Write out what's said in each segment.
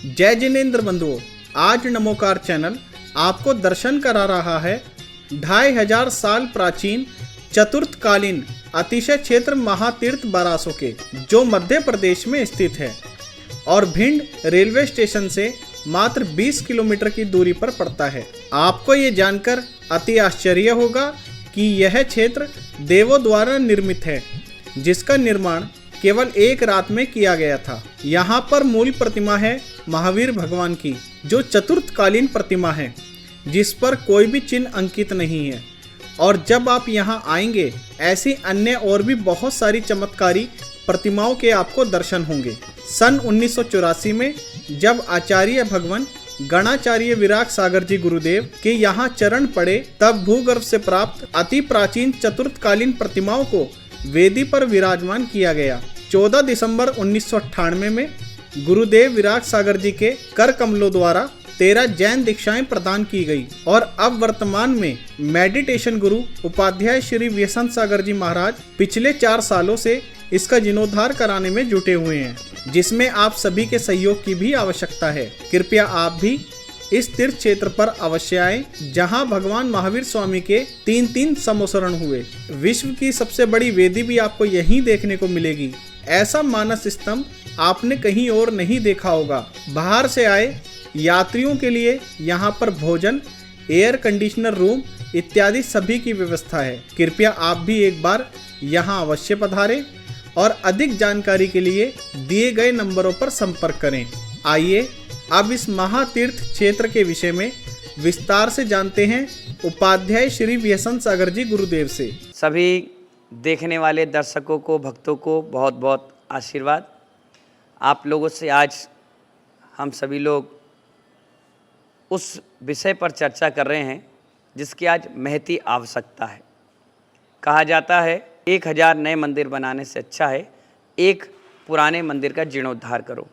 जय जिनेंद्र बंधुओं, आज नमोकार चैनल आपको दर्शन करा रहा है 2500 साल प्राचीन चतुर्थकालीन अतिशय क्षेत्र महातीर्थ बरासो के, जो मध्य प्रदेश में स्थित है और भिंड रेलवे स्टेशन से मात्र 20 किलोमीटर की दूरी पर पड़ता है। आपको ये जानकर अति आश्चर्य होगा कि यह क्षेत्र देवों द्वारा निर्मित है, जिसका निर्माण केवल एक रात में किया गया था। यहाँ पर मूल प्रतिमा है महावीर भगवान की, जो चतुर्थकालीन प्रतिमा है, जिस पर कोई भी चिन्ह अंकित नहीं है। और जब आप यहाँ आएंगे, ऐसी अन्य और भी बहुत सारी चमत्कारी प्रतिमाओं के आपको दर्शन होंगे। सन 1984 में जब आचार्य भगवान गणाचार्य विराग सागर जी गुरुदेव के यहाँ चरण पड़े, तब भूगर्भ से प्राप्त अति प्राचीन चतुर्थकालीन प्रतिमाओं को वेदी पर विराजमान किया गया। 14 दिसंबर 1998 में गुरुदेव विराग सागर जी के कर कमलों द्वारा 13 जैन दीक्षाएं प्रदान की गई और अब वर्तमान में मेडिटेशन गुरु उपाध्याय श्री व्यसंत सागर जी महाराज पिछले 4 सालों से इसका जीर्णोद्धार कराने में जुटे हुए हैं, जिसमें आप सभी के सहयोग की भी आवश्यकता है। कृपया आप भी इस तीर्थ क्षेत्र पर अवश्य आए, जहां भगवान महावीर स्वामी के 3 समोसरण हुए। विश्व की सबसे बड़ी वेदी भी आपको यहीं देखने को मिलेगी। ऐसा मानस स्तंभ आपने कहीं और नहीं देखा होगा। बाहर से आए यात्रियों के लिए यहाँ पर भोजन, एयर कंडीशनर रूम इत्यादि सभी की व्यवस्था है। कृपया आप भी एक बार यहाँ अवश्य पधारें और अधिक जानकारी के लिए दिए गए नंबरों पर संपर्क करें। आइए अब इस महातीर्थ क्षेत्र के विषय में विस्तार से जानते हैं उपाध्याय श्री व्यसंत सागर जी गुरुदेव से। सभी देखने वाले दर्शकों को, भक्तों को बहुत बहुत आशीर्वाद। आप लोगों से आज हम सभी लोग उस विषय पर चर्चा कर रहे हैं जिसकी आज महती आवश्यकता है। कहा जाता है 1000 नए मंदिर बनाने से अच्छा है एक पुराने मंदिर का जीर्णोद्धार करो।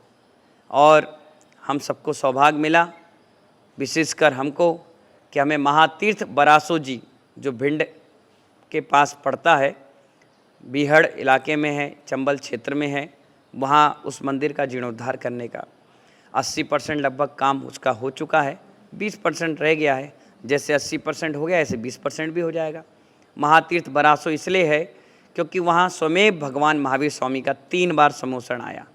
और हम सबको सौभाग्य मिला, विशेषकर हमको, कि हमें महातीर्थ बरासो जी, जो भिंड के पास पड़ता है, बीहड़ इलाके में है, चंबल क्षेत्र में है, वहाँ उस मंदिर का जीर्णोद्धार करने का 80% लगभग काम उसका हो चुका है। 20% रह गया है। जैसे 80% हो गया, ऐसे 20% भी हो जाएगा। महातीर्थ बरासो इसलिए है क्योंकि वहाँ स्वयं भगवान महावीर स्वामी का 3 बार समोसण आया,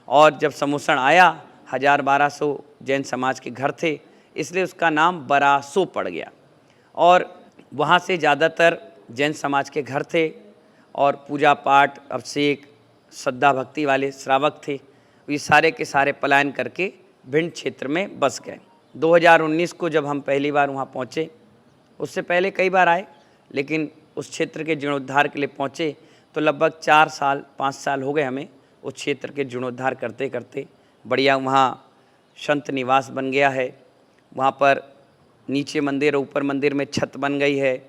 और जब समोसण आया 1200 जैन समाज के घर थे, इसलिए उसका नाम बरासो पड़ गया। और वहाँ से ज़्यादातर जैन समाज के घर थे और पूजा पाठ, अभिषेक, श्रद्धा भक्ति वाले श्रावक थे। ये सारे के सारे पलायन करके भिंड क्षेत्र में बस गए। 2019 को जब हम पहली बार वहाँ पहुँचे, उससे पहले कई बार आए, लेकिन उस क्षेत्र के जीर्णोद्धार के लिए पहुँचे तो लगभग 4 साल 5 साल हो गए हमें उस क्षेत्र के जीर्णोद्धार करते करते। बढ़िया वहाँ संत निवास बन गया है। वहाँ पर नीचे मंदिर और ऊपर मंदिर में छत बन गई है।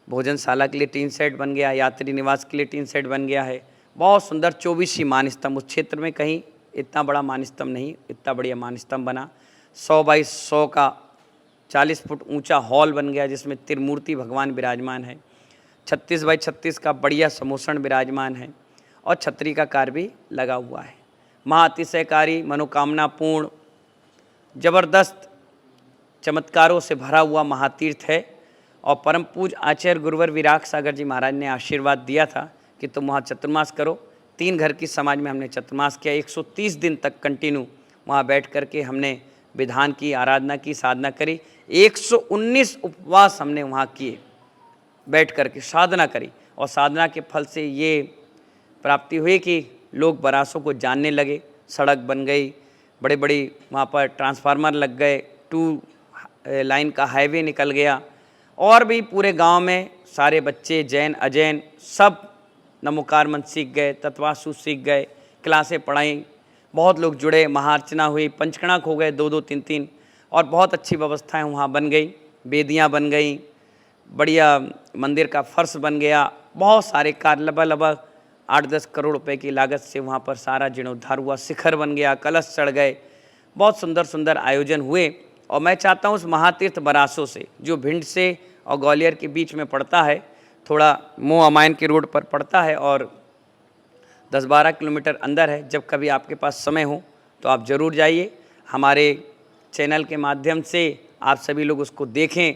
भोजनशाला के लिए टीन सेट बन गया, यात्री निवास के लिए टीन सेट बन गया है। बहुत सुंदर 24 मान स्तंभ, उस क्षेत्र में कहीं इतना बड़ा मान स्तंभ नहीं, इतना बढ़िया मान स्तंभ बना। 100 बाई 100 का 40 फुट ऊंचा हॉल बन गया, जिसमें त्रिमूर्ति भगवान विराजमान है। 36 बाई 36 का बढ़िया समोसण विराजमान है और छतरी का कार्य भी लगा हुआ है। महाअतिशयकारी, मनोकामना पूर्ण, जबरदस्त चमत्कारों से भरा हुआ महातीर्थ है। और परम पूज्य आचार्य गुरुवर विराग सागर जी महाराज ने आशीर्वाद दिया था कि तुम वहाँ चतुर्मास करो। 3 घर की समाज में हमने चतुर्मास किया। 130 दिन तक कंटिन्यू वहाँ बैठ कर के हमने विधान की, आराधना की, साधना करी। 119 उपवास हमने वहाँ किए, बैठ कर के साधना करी। और साधना के फल से ये प्राप्ति हुई कि लोग बरासों को जानने लगे। सड़क बन गई, बड़े बड़ी वहाँ पर ट्रांसफार्मर लग गए, 2 लाइन का हाईवे निकल गया। और भी पूरे गांव में सारे बच्चे, जैन अजैन, सब नमोकार मंत्र सीख गए, तत्वासु सीख गए, क्लासें पढ़ाई, बहुत लोग जुड़े, महाअर्चना हुई, पंचकणक हो गए 2-2 3-3, और बहुत अच्छी व्यवस्थाएं वहाँ बन गई। वेदियाँ बन गई, बढ़िया मंदिर का फर्श बन गया। बहुत सारे कार्य लगभग 8-10 करोड़ रुपए की लागत से वहाँ पर सारा जीर्णोद्धार हुआ। शिखर बन गया, कलश चढ़ गए, बहुत सुंदर सुंदर आयोजन हुए। और मैं चाहता हूँ उस महातीर्थ बरासो से, जो भिंड से और ग्वालियर के बीच में पड़ता है, थोड़ा मोह अमायन के रोड पर पड़ता है और 10-12 किलोमीटर अंदर है। जब कभी आपके पास समय हो तो आप ज़रूर जाइए। हमारे चैनल के माध्यम से आप सभी लोग उसको देखें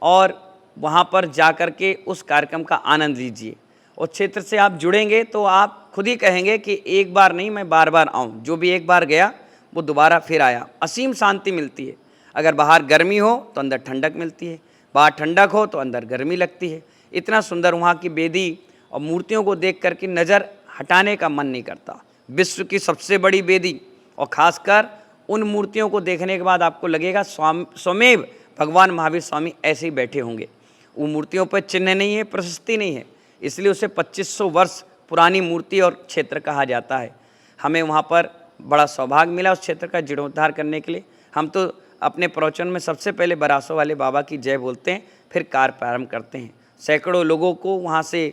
और वहाँ पर जाकर के उस कार्यक्रम का आनंद लीजिए। और क्षेत्र से आप जुड़ेंगे तो आप खुद ही कहेंगे कि एक बार नहीं, मैं बार बार आऊँ। जो भी एक बार गया वो दोबारा फिर आया। असीम शांति मिलती है। अगर बाहर गर्मी हो तो अंदर ठंडक मिलती है, बाहर ठंडक हो तो अंदर गर्मी लगती है। इतना सुंदर वहाँ की वेदी और मूर्तियों को देख करके नज़र हटाने का मन नहीं करता। विश्व की सबसे बड़ी वेदी और ख़ासकर उन मूर्तियों को देखने के बाद आपको लगेगा स्वमेव भगवान महावीर स्वामी ऐसे ही बैठे होंगे। वो मूर्तियों पर चिन्ह नहीं है, प्रशस्ति नहीं है, इसलिए उसे 2500 वर्ष पुरानी मूर्ति और क्षेत्र कहा जाता है। हमें वहाँ पर बड़ा सौभाग्य मिला उस क्षेत्र का जीर्णोद्धार करने के लिए। हम तो अपने प्रवचन में सबसे पहले बरासों वाले बाबा की जय बोलते हैं, फिर कार्य प्रारंभ करते हैं। सैकड़ों लोगों को वहाँ से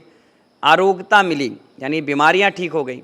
आरोग्यता मिली, यानी बीमारियाँ ठीक हो गई,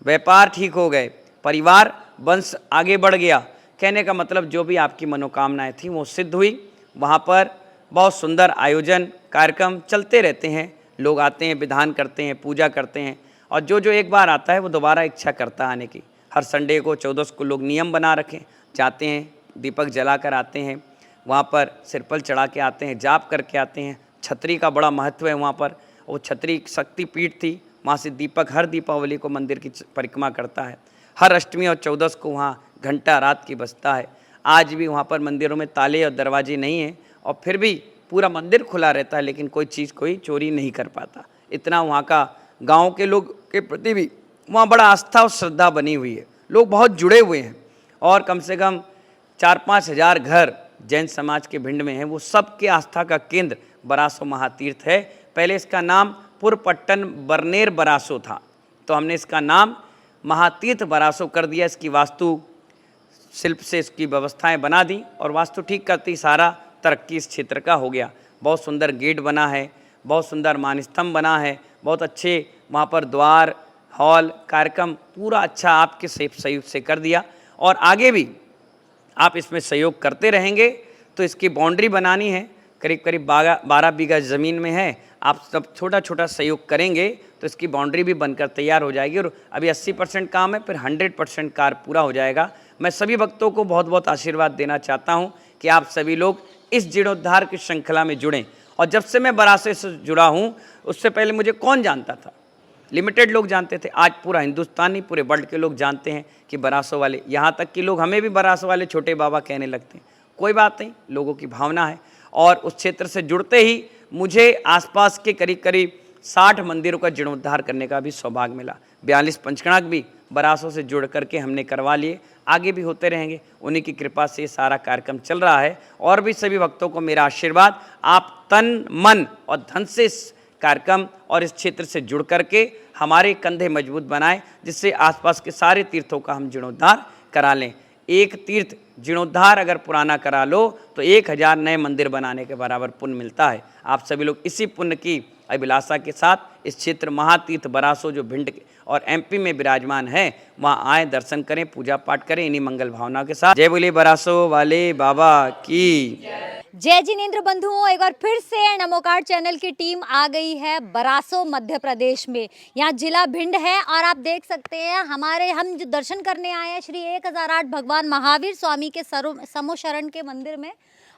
व्यापार ठीक हो गए, परिवार वंश आगे बढ़ गया। कहने का मतलब जो भी आपकी मनोकामनाएं थी वो सिद्ध हुई। वहाँ पर बहुत सुंदर आयोजन कार्यक्रम चलते रहते हैं। लोग आते हैं, विधान करते हैं, पूजा करते हैं, और जो जो एक बार आता है वो दोबारा इच्छा करता है आने की। हर संडे को 14 को लोग नियम बना रखें, जाते हैं, दीपक जला कर आते हैं, वहाँ पर सिरपल चढ़ा के आते हैं, जाप करके आते हैं। छतरी का बड़ा महत्व है वहाँ पर। वो छतरी शक्तिपीठ थी, वहाँ से दीपक हर दीपावली को मंदिर की परिक्रमा करता है। हर अष्टमी और 14 को वहाँ घंटा रात की बजता है। आज भी वहाँ पर मंदिरों में ताले और दरवाजे नहीं हैं और फिर भी पूरा मंदिर खुला रहता है, लेकिन कोई चीज़ कोई चोरी नहीं कर पाता। इतना वहाँ का गांव के लोग के प्रति भी वहाँ बड़ा आस्था और श्रद्धा बनी हुई है। लोग बहुत जुड़े हुए हैं और कम से कम 4-5 हज़ार घर जैन समाज के भिंड में हैं। वो सबके आस्था का केंद्र बरासो महातीर्थ है। पहले इसका नाम पुरपट्टन बरनेर बरासो था, तो हमने इसका नाम महातीर्थ बरासो कर दिया। इसकी वास्तु शिल्प से इसकी व्यवस्थाएं बना दी और वास्तु ठीक करती सारा तरक्की इस क्षेत्र का हो गया। बहुत सुंदर गेट बना है, बहुत सुंदर मानस्तंभ बना है, बहुत अच्छे वहाँ पर द्वार, हॉल, कार्यक्रम पूरा अच्छा आपके सहयोग से कर दिया। और आगे भी आप इसमें सहयोग करते रहेंगे तो इसकी बाउंड्री बनानी है, करीब करीब 12 बीघा ज़मीन में है। आप सब छोटा छोटा सहयोग करेंगे तो इसकी बाउंड्री भी बनकर तैयार हो जाएगी और अभी 80% काम है, फिर 100% कार्य पूरा हो जाएगा। मैं सभी भक्तों को बहुत बहुत आशीर्वाद देना चाहता हूँ कि आप सभी लोग इस जीर्णोद्धार की श्रृंखला में जुड़ें। और जब से मैं बरासो से जुड़ा हूँ उससे पहले मुझे कौन जानता था? लिमिटेड लोग जानते थे। आज पूरा हिंदुस्तान ही, पूरे वर्ल्ड के लोग जानते हैं कि बरासो वाले, यहाँ तक कि लोग हमें भी बरासो वाले छोटे बाबा कहने लगते हैं। कोई बात नहीं, लोगों की भावना है। और उस क्षेत्र से जुड़ते ही मुझे आसपास के करीब करीब 60 मंदिरों का जीर्णोद्धार करने का भी सौभाग्य मिला। 42 पंचकणाक भी बरासो से जुड़ करके हमने करवा लिए, आगे भी होते रहेंगे। उन्हीं की कृपा से सारा कार्यक्रम चल रहा है। और भी सभी भक्तों को मेरा आशीर्वाद, आप तन मन और धन से इस कार्यक्रम और इस क्षेत्र से जुड़ करके हमारे कंधे मजबूत बनाएं, जिससे आसपास के सारे तीर्थों का हम जीर्णोद्धार करा लें। एक तीर्थ जीर्णोद्धार अगर पुराना करा लो तो 1000 नए मंदिर बनाने के बराबर पुण्य मिलता है। आप सभी लोग इसी पुण्य की अभिलाषा के साथ इस क्षेत्र महातीर्थ बरासो जो भिंड और एमपी में विराजमान है, वहाँ आए, दर्शन करें, पूजा पाठ करें इन्हीं मंगल भावना के साथ। जय बोले बरासो वाले बाबा की। जय जिनेंद्र बंधुओं, एक बार फिर से नमोकार चैनल की टीम आ गई है बरासो मध्य प्रदेश में। यहाँ जिला भिंड है और आप देख सकते हैं हम जो दर्शन करने आए हैं श्री 1008 भगवान महावीर स्वामी के समोशरण के मंदिर में।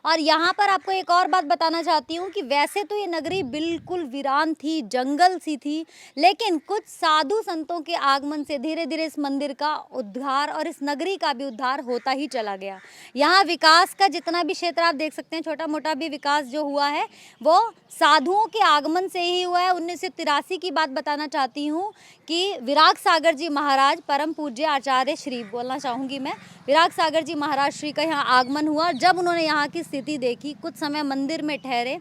और यहाँ पर आपको एक और बात बताना चाहती हूँ कि वैसे तो ये नगरी बिल्कुल वीरान थी, जंगल सी थी, लेकिन कुछ साधु संतों के आगमन से धीरे धीरे इस मंदिर का उद्धार और इस नगरी का भी उद्धार होता ही चला गया। यहाँ विकास का जितना भी क्षेत्र आप देख सकते हैं, छोटा मोटा भी विकास जो हुआ है वो साधुओं के आगमन से ही हुआ है। 1983 की बात बताना चाहती हूँ कि विराग सागर जी महाराज, परम पूज्य आचार्य श्री बोलना चाहूँगी मैं, विराग सागर जी महाराज श्री का यहाँ आगमन हुआ। जब उन्होंने यहाँ की स्थिति देखी, कुछ समय मंदिर में ठहरे।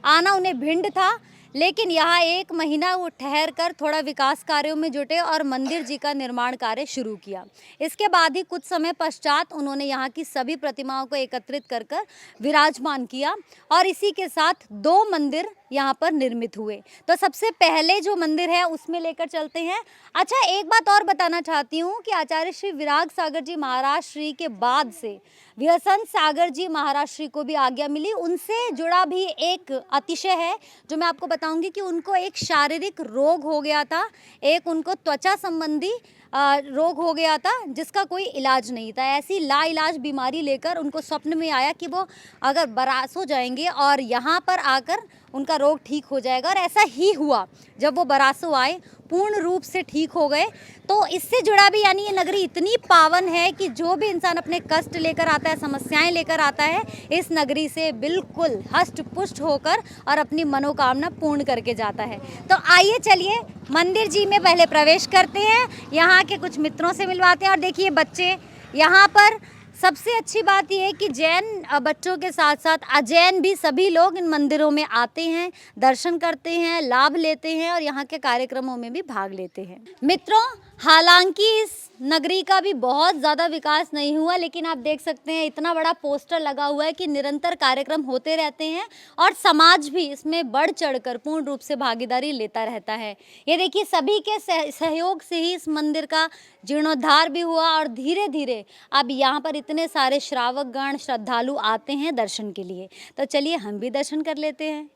आना उन्हें भिंड था, लेकिन यहाँ 1 महीना वो ठहर कर थोड़ा विकास कार्यों में जुटे और मंदिर जी का निर्माण कार्य शुरू किया। इसके बाद ही कुछ समय पश्चात उन्होंने यहाँ की सभी प्रतिमाओं को एकत्रित कर कर विराजमान किया और इसी के साथ 2 मंदिर यहाँ पर निर्मित हुए। तो सबसे पहले जो मंदिर है उसमें लेकर चलते हैं। अच्छा, एक बात और बताना चाहती हूँ कि आचार्य श्री विराग सागर जी महाराज श्री के बाद से व्यसन सागर जी महाराज श्री को भी आज्ञा मिली। उनसे जुड़ा भी एक अतिशय है जो मैं आपको बताऊंगी कि उनको एक शारीरिक रोग हो गया था, एक उनको त्वचा संबंधी रोग हो गया था जिसका कोई इलाज नहीं था। ऐसी लाइलाज बीमारी लेकर उनको स्वप्न में आया कि वो अगर बरासो जाएंगे और यहाँ पर आकर उनका रोग ठीक हो जाएगा, और ऐसा ही हुआ। जब वो बरासो आए पूर्ण रूप से ठीक हो गए। तो इससे जुड़ा भी यानी ये नगरी इतनी पावन है कि जो भी इंसान अपने कष्ट लेकर आता है, समस्याएं लेकर आता है, इस नगरी से बिल्कुल हष्ट पुष्ट होकर और अपनी मनोकामना पूर्ण करके जाता है। तो आइए चलिए मंदिर जी में पहले प्रवेश करते हैं, यहाँ के कुछ मित्रों से मिलवाते हैं। और देखिए बच्चे यहाँ पर, सबसे अच्छी बात यह है कि जैन बच्चों के साथ साथ अजैन भी सभी लोग इन मंदिरों में आते हैं, दर्शन करते हैं, लाभ लेते हैं और यहाँ के कार्यक्रमों में भी भाग लेते हैं। मित्रों, हालांकि इस नगरी का भी बहुत ज़्यादा विकास नहीं हुआ, लेकिन आप देख सकते हैं इतना बड़ा पोस्टर लगा हुआ है कि निरंतर कार्यक्रम होते रहते हैं और समाज भी इसमें बढ़ चढ़कर पूर्ण रूप से भागीदारी लेता रहता है। ये देखिए सभी के सहयोग से ही इस मंदिर का जीर्णोद्धार भी हुआ और धीरे धीरे अब यहाँ पर इतने सारे श्रावकगण श्रद्धालु आते हैं दर्शन के लिए। तो चलिए हम भी दर्शन कर लेते हैं।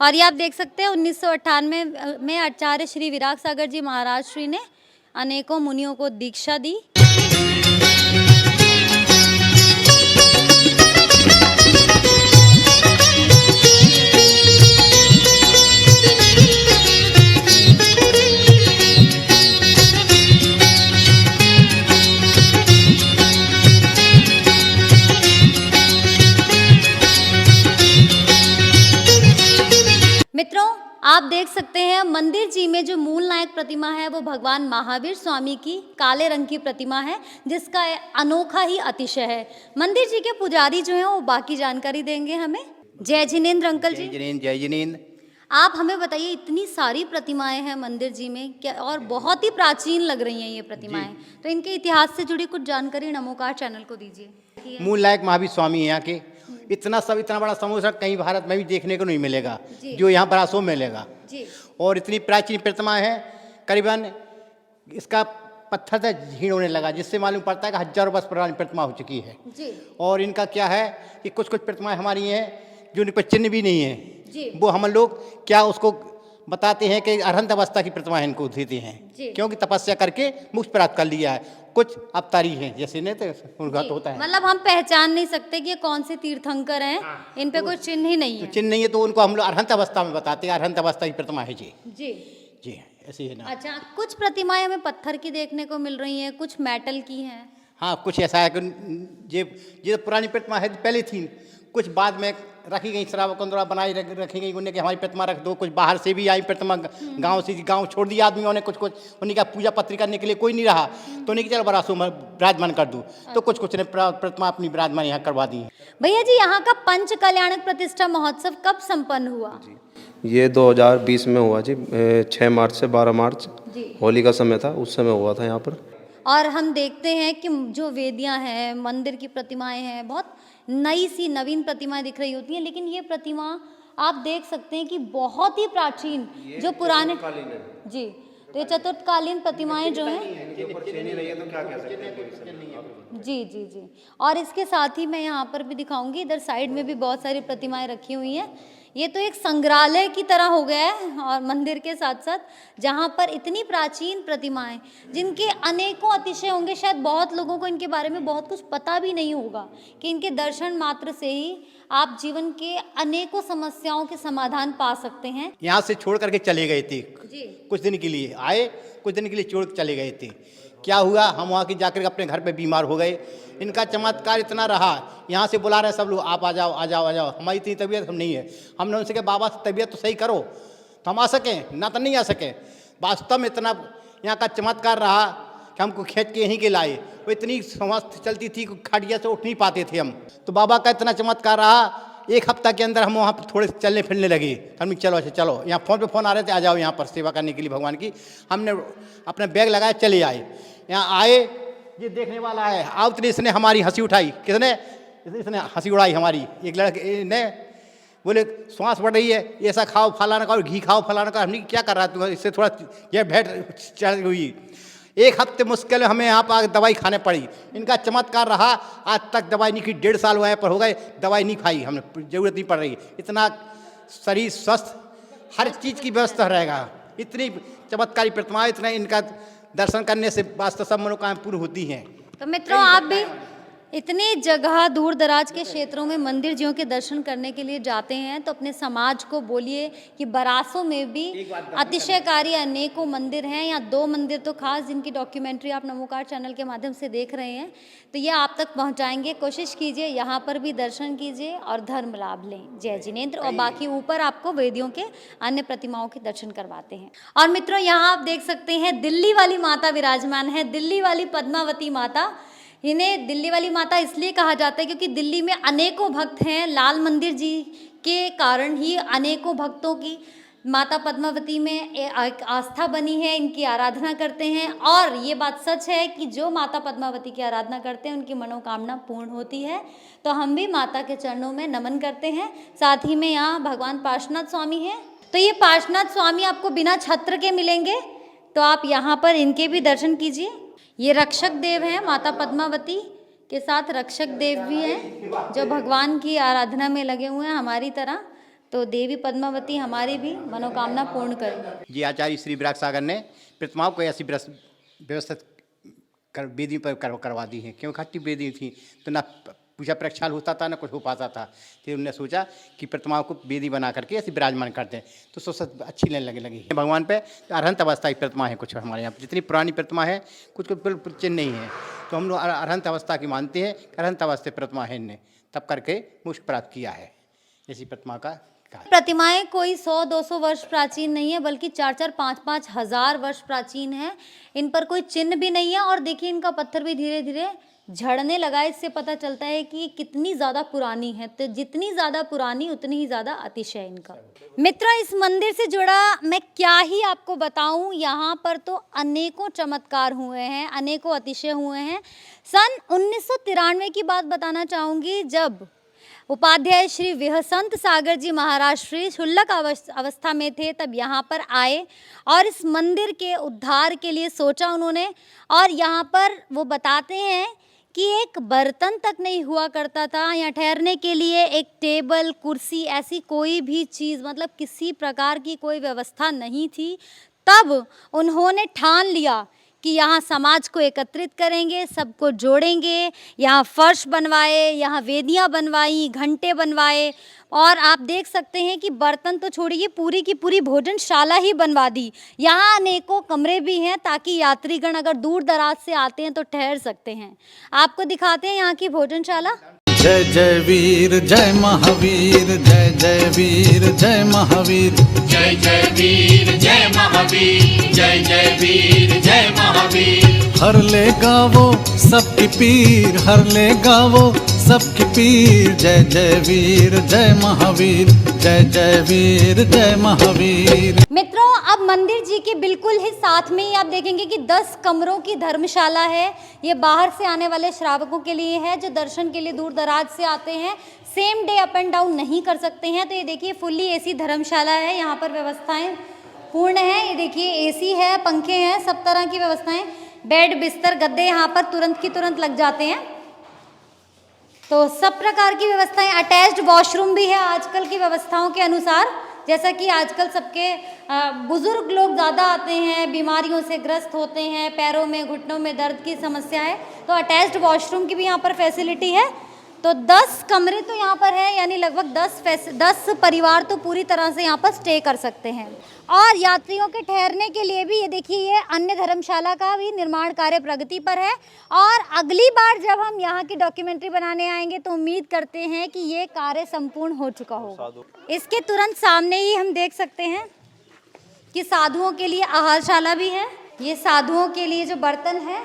और ये आप देख सकते हैं 1998 में आचार्य श्री विराग सागर जी महाराज श्री ने अनेकों मुनियों को दीक्षा दी। मित्रों, आप देख सकते हैं मंदिर जी में जो मूल नायक प्रतिमा है वो भगवान महावीर स्वामी की काले रंग की प्रतिमा है, जिसका अनोखा ही अतिशय है। मंदिर जी के पुजारी जो हैं वो बाकी जानकारी देंगे हमें। जय जिनेंद्र अंकल जी। जय जिनेंद्र। आप हमें बताइए, इतनी सारी प्रतिमाएं हैं मंदिर जी में क्या, और बहुत ही प्राचीन लग रही हैं ये प्रतिमाएं, तो इनके इतिहास से जुड़ी कुछ जानकारी नमोकार चैनल को दीजिए। मूल नायक महावीर स्वामी है यहाँ के। इतना बड़ा समूह कहीं भारत में भी देखने को नहीं मिलेगा जो यहाँ बरासो में मिलेगा जी। और इतनी प्राचीन प्रतिमा है, करीबन इसका पत्थर से झीण होने लगा, जिससे मालूम पड़ता है कि हजारों वर्ष पुरानी प्रतिमा हो चुकी है जी। और इनका क्या है कि कुछ प्रतिमाएं हमारी हैं जो इन पर चिन्ह भी नहीं है जी। वो हम लोग क्या उसको बताते हैं कि अरहंत अवस्था की प्रतिमा इनको देते हैं, क्योंकि तपस्या करके मोक्ष प्राप्त कर लिया है। कुछ अवतारी हैं जैसे ने तो उनका तो होता है, मतलब हम पहचान नहीं सकते कि ये कौन से तीर्थंकर हैं। इन पे कोई चिन्ह ही नहीं है। तो चिन्ह नहीं है तो उनको हम लोग अरहंत अवस्था में बताते हैं, अरहंत अवस्था की प्रतिमा है जी जी जी, ऐसी है ना। अच्छा, कुछ प्रतिमाएं हमें पत्थर की देखने को मिल रही हैं, कुछ मेटल की हैं। हाँ, कुछ ऐसा है कि ये पुरानी प्रतिमा है पहले थी, कुछ बाद में रखी गई, श्रावकों द्वारा बनाई रखी गई। उन्हें कि हमारी प्रतिमा रख दो। कुछ बाहर से भी आई प्रतिमा, गांव से गांव छोड़ दिया आदमियों ने कुछ उन्हें का पूजा पत्री करने के लिए कोई नहीं रहा, तो उन्हें चलो बरासो में विराजमान कर दूँ, तो कुछ ने प्रतिमा अपनी विराजमान यहाँ करवा दी। भैया जी, यहाँ का पंच कल्याणक प्रतिष्ठा महोत्सव कब संपन्न हुआ? ये 2020 में हुआ जी, 6 मार्च से 12 मार्च जी। होली का समय था, उस समय हुआ था यहाँ पर। और हम देखते हैं कि जो वेदियाँ हैं, मंदिर की प्रतिमाएं हैं, बहुत नई सी नवीन प्रतिमाएं दिख रही होती हैं, लेकिन ये प्रतिमा आप देख सकते हैं कि बहुत ही प्राचीन, जो पुराने जी, तो ये चतुर्थकालीन प्रतिमाएं जो हैं जी जी जी। और इसके साथ ही मैं यहाँ पर भी दिखाऊंगी, इधर साइड में भी बहुत सारी प्रतिमाएं रखी हुई हैं। ये तो एक संग्रहालय की तरह हो गया है, और मंदिर के साथ साथ जहाँ पर इतनी प्राचीन प्रतिमाएं जिनके अनेकों अतिशय होंगे, शायद बहुत लोगों को इनके बारे में बहुत कुछ पता भी नहीं होगा कि इनके दर्शन मात्र से ही आप जीवन के अनेकों समस्याओं के समाधान पा सकते हैं। यहाँ से छोड़ करके चले गए थे जी। कुछ दिन के लिए आए, कुछ दिन के लिए छोड़ के चले गए थे। क्या हुआ, हम वहाँ की जाकर अपने घर पे बीमार हो गए। इनका चमत्कार इतना रहा, यहाँ से बुला रहे सब लोग, आप आ जाओ आ जाओ आ जाओ। हमारी इतनी तबीयत हम नहीं है, हमने उनसे कहा बाबा तबीयत तो सही करो तो हम आ सकें, ना तो नहीं आ सके। वास्तव में इतना यहाँ का चमत्कार रहा कि हमको खींच के यहीं के लाए। वो इतनी समस्त चलती थी कि खड़िया से उठ नहीं पाते थे हम, तो बाबा का इतना चमत्कार रहा। एक हफ्ता के अंदर हम वहाँ पर थोड़े चलने फिरने लगे। हमने चलो अच्छा चलो, यहाँ फ़ोन पे फ़ोन आ रहे थे, आ जाओ यहाँ पर सेवा करने के लिए भगवान की। हमने अपना बैग लगाया, चले आए। यहाँ आए, ये देखने वाला है, आओ तो इसने हमारी हंसी उठाई। किसने? इसने हंसी उड़ाई हमारी। एक लड़के ने बोले श्वास बढ़ रही है, ऐसा खाओ फलाना खाओ, घी खाओ फलाना खाओ। हमने क्या कर रहा है तू, इससे थोड़ा यह भेंट चढ़ हुई। 1 हफ्ते मुश्किल में हमें यहाँ पर आकर दवाई खाने पड़ी। इनका चमत्कार रहा, आज तक दवाई नहीं की। 1.5 साल वहाँ पर हो गए, दवाई नहीं खाई हमने, ज़रूरत नहीं पड़ रही। इतना शरीर स्वस्थ, हर चीज़ की व्यवस्था रहेगा। इतनी चमत्कारी प्रतिमा, इतना इनका दर्शन करने से वास्तव सब मनोकामनाएं पूर्ण होती हैं। तो मित्रों, आप भी इतनी जगह दूर दराज के क्षेत्रों में मंदिर जियों के दर्शन करने के लिए जाते हैं, तो अपने समाज को बोलिए कि बरासों में भी अतिशयकारी अनेकों मंदिर हैं। यहाँ 2 मंदिर तो खास, जिनकी डॉक्यूमेंट्री आप नमोकार चैनल के माध्यम से देख रहे हैं, तो ये आप तक पहुँचाएंगे। कोशिश कीजिए, यहाँ पर भी दर्शन कीजिए और धर्म लाभ लें। जय जिनेंद्र। और बाकी ऊपर आपको वेदियों के अन्य प्रतिमाओं के दर्शन करवाते हैं। और मित्रों, यहाँ आप देख सकते हैं दिल्ली वाली माता विराजमान है, दिल्ली वाली पद्मावती माता। इन्हें दिल्ली वाली माता इसलिए कहा जाता है क्योंकि दिल्ली में अनेकों भक्त हैं। लाल मंदिर जी के कारण ही अनेकों भक्तों की माता पद्मावती में एक आस्था बनी है, इनकी आराधना करते हैं। और ये बात सच है कि जो माता पद्मावती की आराधना करते हैं उनकी मनोकामना पूर्ण होती है। तो हम भी माता के चरणों में नमन करते हैं। साथ ही में यहाँ भगवान पार्श्वनाथ स्वामी हैं, तो ये पार्श्वनाथ स्वामी आपको बिना छत्र के मिलेंगे, तो आप यहाँ पर इनके भी दर्शन कीजिए। ये रक्षक देव हैं, माता पद्मावती के साथ रक्षक देव भी हैं जो भगवान की आराधना में लगे हुए हैं हमारी तरह। तो देवी पद्मावती हमारी भी मनोकामना पूर्ण करें। जी आचार्य श्री विराग सागर ने प्रतिमाओं को ऐसी व्यवस्था वेदी पर करवा दी है, क्यों खट्टी वेदी थी तो ना पूजा प्रक्षाल होता था, ना कुछ हो पाता था। फिर उन्होंने सोचा कि प्रतिमाओं को वेदी बना करके ऐसे विराजमान कर दें, तो सोच अच्छी लगने लगी भगवान पे। अरहंत अवस्था की प्रतिमा है कुछ हमारे यहाँ, जितनी पुरानी प्रतिमा है कुछ कुछ चिन्ह नहीं है, तो हम लोग अरहंत अवस्था की मानते हैं। अरहंत अवस्था प्रतिमा है, इनने तब करके मोक्ष प्राप्त किया है। ऐसी प्रतिमा का प्रतिमाएं कोई 100-200 वर्ष प्राचीन नहीं है, बल्कि 4-4, 5-5 हजार वर्ष प्राचीन है। इन पर कोई चिन्ह भी नहीं है। और देखिए, इनका पत्थर भी धीरे धीरे झड़ने लगा। इससे पता चलता है कि कितनी ज़्यादा पुरानी है। तो जितनी ज़्यादा पुरानी उतनी ही ज़्यादा अतिशय इनका। मित्रों, इस मंदिर से जुड़ा मैं क्या ही आपको बताऊं, यहाँ पर तो अनेकों चमत्कार हुए हैं, अनेकों अतिशय हुए हैं। सन 1993 की बात बताना चाहूँगी, जब उपाध्याय श्री विहसंत सागर जी महाराज श्री क्षुल्लक अवस्था में थे, तब यहाँ पर आए और इस मंदिर के उद्धार के लिए सोचा उन्होंने। और यहाँ पर वो बताते हैं कि एक बर्तन तक नहीं हुआ करता था यहाँ ठहरने के लिए, एक टेबल कुर्सी ऐसी कोई भी चीज़, मतलब किसी प्रकार की कोई व्यवस्था नहीं थी। तब उन्होंने ठान लिया कि यहाँ समाज को एकत्रित करेंगे, सबको जोड़ेंगे। यहाँ फर्श बनवाए, यहाँ वेदियाँ बनवाई, घंटे बनवाए, और आप देख सकते हैं कि बर्तन तो छोड़िए, पूरी की पूरी भोजनशाला ही बनवा दी। यहाँ अनेकों कमरे भी हैं ताकि यात्रीगण अगर दूर दराज से आते हैं तो ठहर सकते हैं। आपको दिखाते हैं यहाँ की भोजनशाला। जय जय वीर जय महावीर, जय जय वीर जय महावीर, जय जय वीर जय महावीर, जय जय वीर जय महावीर। हर ले गावो सबकी पीर, हर ले गावो सबकी पीर। जय जय वीर जय महावीर, जय जय वीर जय महावीर। मित्रों, अब मंदिर जी के बिल्कुल ही साथ में ही आप देखेंगे कि 10 कमरों की धर्मशाला है। ये बाहर से आने वाले श्रावकों के लिए है, जो दर्शन के लिए दूर दराज से आते हैं, same day up and down नहीं कर सकते हैं। तो ये देखिए, फुल्ली एसी धर्मशाला है। यहाँ पर व्यवस्थाएं पूर्ण है। ये देखिए, एसी है, पंखे हैं, सब तरह की व्यवस्थाएं, बेड बिस्तर गद्दे यहाँ पर तुरंत की तुरंत लग जाते हैं। तो सब प्रकार की व्यवस्थाएं, अटैच्ड वॉशरूम भी है आजकल की व्यवस्थाओं के अनुसार। जैसा कि आजकल सबके बुजुर्ग लोग ज़्यादा आते हैं, बीमारियों से ग्रस्त होते हैं, पैरों में घुटनों में दर्द की समस्या है, तो अटैच्ड वॉशरूम की भी यहाँ पर फैसिलिटी है। तो 10 कमरे तो यहाँ पर है, यानी लगभग 10 परिवार तो पूरी तरह से यहाँ पर स्टे कर सकते हैं। और यात्रियों के ठहरने के लिए भी ये देखिए, ये अन्य धर्मशाला का भी निर्माण कार्य प्रगति पर है। और अगली बार जब हम यहाँ की डॉक्यूमेंट्री बनाने आएंगे तो उम्मीद करते हैं कि ये कार्य संपूर्ण हो चुका होगा। इसके तुरंत सामने ही हम देख सकते हैं कि साधुओं के लिए आहारशाला भी है। ये साधुओं के लिए जो बर्तन है,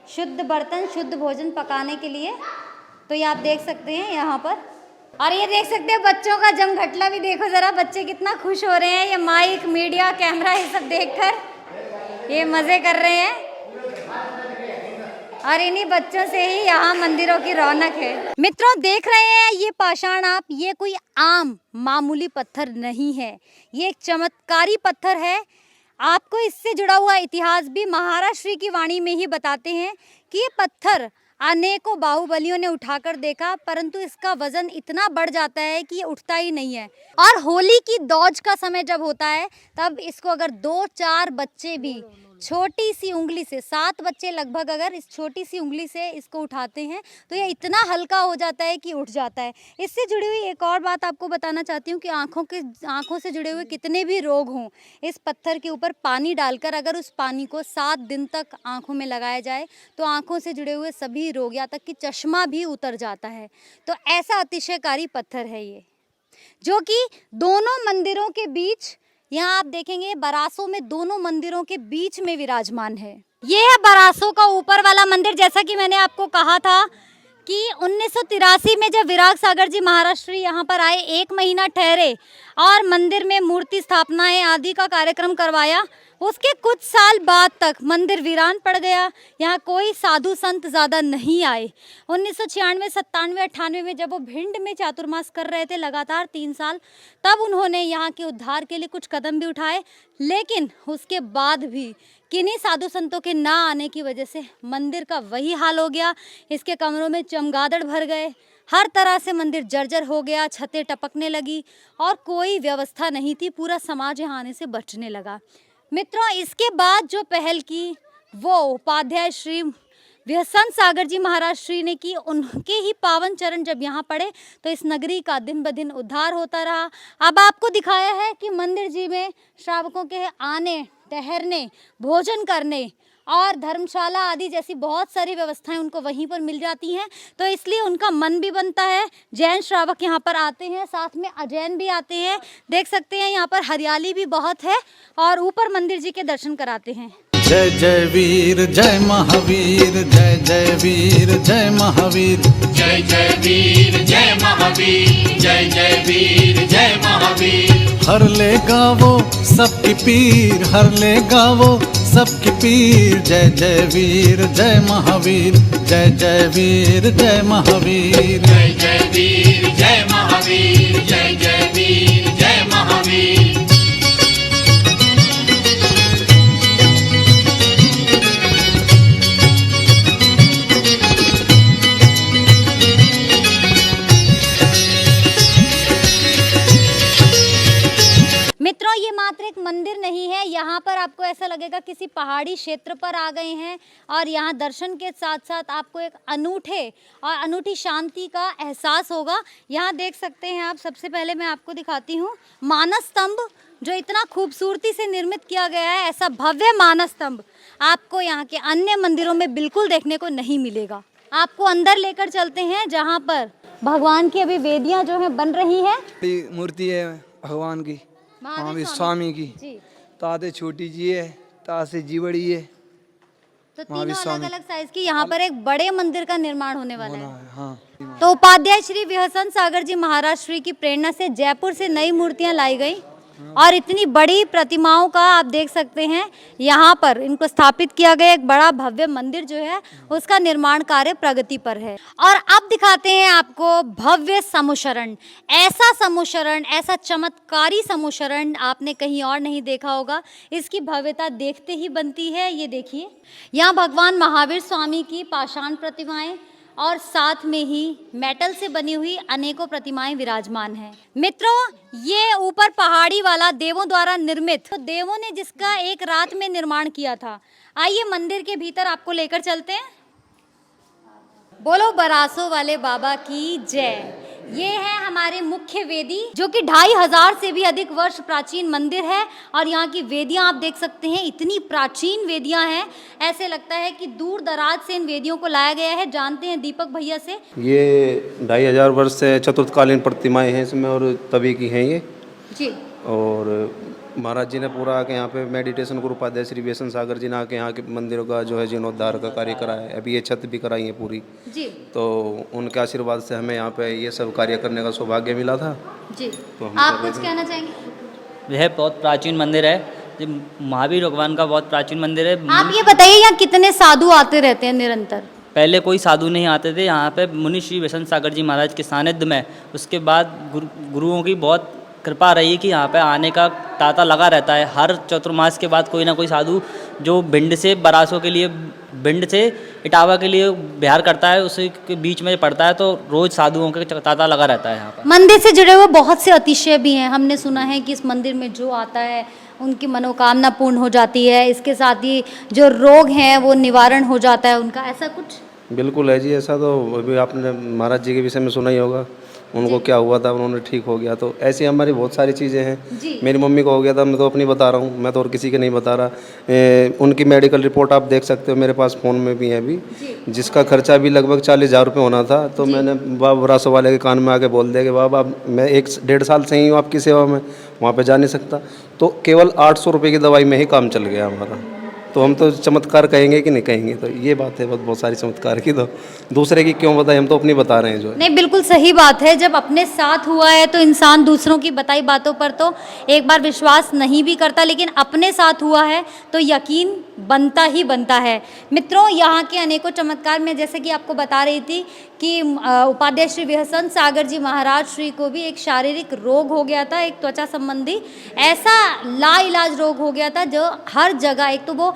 शुद्ध बर्तन, शुद्ध भोजन पकाने के लिए, तो ये आप देख सकते हैं यहाँ पर। और ये देख सकते हैं बच्चों का जमघटला भी, देखो ज़रा बच्चे कितना खुश हो रहे हैं। ये माइक, मीडिया, कैमरा, ये सब देखकर ये मज़े कर रहे हैं। और इन्हीं बच्चों से ही यहाँ मंदिरों की रौनक है। मित्रों, देख रहे हैं ये पाषाण आप, ये कोई आम मामूली पत्थर नहीं है, ये एक चमत्कारी पत्थर है। आपको इससे जुड़ा हुआ इतिहास भी महाराज श्री की वाणी में ही बताते हैं कि ये पत्थर अनेकों बाहुबलियों ने उठाकर देखा, परंतु इसका वजन इतना बढ़ जाता है कि ये उठता ही नहीं है। और होली की दौज का समय जब होता है तब इसको अगर 2-4 बच्चे भी छोटी सी उंगली से, 7 बच्चे लगभग अगर इस छोटी सी उंगली से इसको उठाते हैं तो ये इतना हल्का हो जाता है कि उठ जाता है। इससे जुड़ी हुई एक और बात आपको बताना चाहती हूँ कि आँखों से जुड़े हुए कितने भी रोग हों, इस पत्थर के ऊपर पानी डालकर अगर उस पानी को 7 दिन तक आँखों में लगाया जाए तो आँखों से जुड़े हुए सभी रोग, यहाँ तक कि चश्मा भी उतर जाता है। तो ऐसा अतिशयकारी पत्थर है ये, जो कि दोनों मंदिरों के बीच, यहाँ आप देखेंगे बरासों में दोनों मंदिरों के बीच में विराजमान है। ये है बरासों का ऊपर वाला मंदिर। जैसा कि मैंने आपको कहा था कि 1983 में जब विराग सागर जी महाराज श्री यहाँ पर आए, 1 महीना ठहरे और मंदिर में मूर्ति स्थापनाएं आदि का कार्यक्रम करवाया, उसके कुछ साल बाद तक मंदिर वीरान पड़ गया। यहाँ कोई साधु संत ज़्यादा नहीं आए। 1996, 97, 98 में जब वो भिंड में चातुर्मास कर रहे थे लगातार 3 साल, तब उन्होंने यहाँ के उद्धार के लिए कुछ कदम भी उठाए, लेकिन उसके बाद भी किन्हीं साधु संतों के ना आने की वजह से मंदिर का वही हाल हो गया। इसके कमरों में चमगादड़ भर गए, हर तरह से मंदिर जर्जर हो गया, छतें टपकने लगी और कोई व्यवस्था नहीं थी। पूरा समाज यहाँ आने से बचने लगा। मित्रों, इसके बाद जो पहल की वो उपाध्याय श्री विहसंत सागर जी महाराज श्री ने की। उनके ही पावन चरण जब यहाँ पड़े तो इस नगरी का दिन ब दिन उद्धार होता रहा। अब आपको दिखाया है कि मंदिर जी में श्रावकों के आने, ठहरने, भोजन करने और धर्मशाला आदि जैसी बहुत सारी व्यवस्थाएं उनको वहीं पर मिल जाती हैं, तो इसलिए उनका मन भी बनता है। जैन श्रावक यहाँ पर आते हैं, साथ में अजैन भी आते हैं। देख सकते हैं यहाँ पर हरियाली भी बहुत है और ऊपर मंदिर जी के दर्शन कराते हैं। जय जय वीर जय महावीर, जय जय वीर जय महावीर, जय जय वीर जय महावीर, जय जय वीर जय महावीर। हर ले गावो सबकी पीर, हर ले गावो सबकी पीर। जय जय वीर जय महावीर, जय जय वीर जय महावीर, जय जय वीर जय महावीर, जय जय वीर जय महावीर। मित्रों, ये मात्र एक मंदिर नहीं है। यहाँ पर आपको ऐसा लगेगा किसी पहाड़ी क्षेत्र पर आ गए हैं और यहाँ दर्शन के साथ साथ आपको एक अनूठी शांति का एहसास होगा। यहाँ देख सकते हैं आप। सबसे पहले मैं आपको दिखाती हूँ मानस स्तंभ, जो इतना खूबसूरती से निर्मित किया गया है। ऐसा भव्य मानस स्तंभ आपको यहाँ के अन्य मंदिरों में बिल्कुल देखने को नहीं मिलेगा। आपको अंदर लेकर चलते हैं जहाँ पर भगवान की अभी वेदियाँ जो है बन रही हैं। मूर्ति है भगवान की, महावीर स्वामी की। ताते छोटी जी है, तासे जी बड़ी है। तो तीनों अलग अलग साइज की यहाँ पर एक बड़े मंदिर का निर्माण होने वाला है। हाँ। तो उपाध्याय श्री विहसंत सागर जी महाराज श्री की प्रेरणा से जयपुर से नई मूर्तियां लाई गई और इतनी बड़ी प्रतिमाओं का आप देख सकते हैं यहाँ पर इनको स्थापित किया गया। एक बड़ा भव्य मंदिर जो है उसका निर्माण कार्य प्रगति पर है। और अब दिखाते हैं आपको भव्य समूशरण। ऐसा चमत्कारी समूशरण आपने कहीं और नहीं देखा होगा। इसकी भव्यता देखते ही बनती है। ये देखिए, यहाँ भगवान महावीर स्वामी की पाषाण प्रतिमाएं और साथ में ही मेटल से बनी हुई अनेकों प्रतिमाएं विराजमान हैं। मित्रों, ये ऊपर पहाड़ी वाला देवों द्वारा निर्मित, तो देवों ने जिसका एक रात में निर्माण किया था। आइए मंदिर के भीतर आपको लेकर चलते हैं। बोलो बरासों वाले बाबा की जय। ये है हमारे मुख्य वेदी, जो कि 2500 से भी अधिक वर्ष प्राचीन मंदिर है। और यहाँ की वेदियाँ आप देख सकते हैं, इतनी प्राचीन वेदियाँ हैं, ऐसे लगता है कि दूर दराज से इन वेदियों को लाया गया है। जानते हैं दीपक भैया से। ये 2500 वर्ष से चतुर्थकालीन प्रतिमाएं हैं इसमें और तभी की हैं ये जी। और महाराज जी ने पूरा आके यहाँ पे मेडिटेशन गुरु उपाध्याय श्री विहसंत सागर जी ने आके यहाँ के मंदिरों का जो है जीर्णोद्धार का कार्य करा है। अभी ये छत भी कराई है पूरी जी। तो उनके आशीर्वाद से हमें यहाँ पे ये सब कार्य करने का सौभाग्य मिला था जी। तो हम आप कुछ कहना चाहेंगे? यह बहुत प्राचीन मंदिर है, ये महावीर भगवान का बहुत प्राचीन मंदिर है। आप ये बताइए, यहाँ कितने साधु आते रहते हैं निरंतर? पहले कोई साधु नहीं आते थे यहाँ पे। मुनि श्री विहसंत सागर जी महाराज के सानिध्य में उसके बाद गुरुओं की बहुत कृपा रही कि यहाँ पे आने का तांता लगा रहता है। हर चतुर्मास के बाद कोई ना कोई साधु जो भिंड से बरासों के लिए, भिंड से इटावा के लिए बिहार करता है, उसी के बीच में पड़ता है, तो रोज़ साधुओं का तांता लगा रहता है यहाँ पर। मंदिर से जुड़े हुए बहुत से अतिशय भी हैं। हमने सुना है कि इस मंदिर में जो आता है उनकी मनोकामना पूर्ण हो जाती है, इसके साथ ही जो रोग हैं वो निवारण हो जाता है उनका, ऐसा कुछ? बिल्कुल है जी, ऐसा तो अभी आपने महाराज जी के विषय में सुना ही होगा, उनको क्या हुआ था, उन्होंने ठीक हो गया। तो ऐसी हमारी बहुत सारी चीज़ें हैं। मेरी मम्मी को हो गया था, मैं तो अपनी बता रहा हूँ, मैं तो और किसी के नहीं बता रहा। उनकी मेडिकल रिपोर्ट आप देख सकते हो, मेरे पास फ़ोन में भी है अभी, जिसका खर्चा भी लगभग 40,000 रुपये होना था। तो मैंने बाबा बरासो वाले के कान में आके बोल दिया कि बाबा मैं 1-1.5 साल से ही हूँ आपकी सेवा में, वहाँ पर जा नहीं सकता। तो केवल 800 रुपये की दवाई में ही काम चल गया हमारा। तो हम तो चमत्कार कहेंगे कि नहीं कहेंगे, तो ये बात है बहुत सारी चमत्कार की। तो दूसरे की क्यों बताएं, हम तो अपनी बता रहे हैं जो। नहीं, बिल्कुल सही बात है। जब अपने साथ हुआ है तो इंसान दूसरों की बताई बातों पर तो एक बार विश्वास नहीं भी करता, लेकिन अपने साथ हुआ है तो यकीन बनता ही बनता है। मित्रों, यहाँ के अनेकों चमत्कार में जैसे कि आपको बता रही थी कि उपाध्याय श्री विहसन सागर जी महाराज श्री को भी एक शारीरिक रोग हो गया था, एक त्वचा संबंधी ऐसा लाइलाज रोग हो गया था जो हर जगह, एक तो वो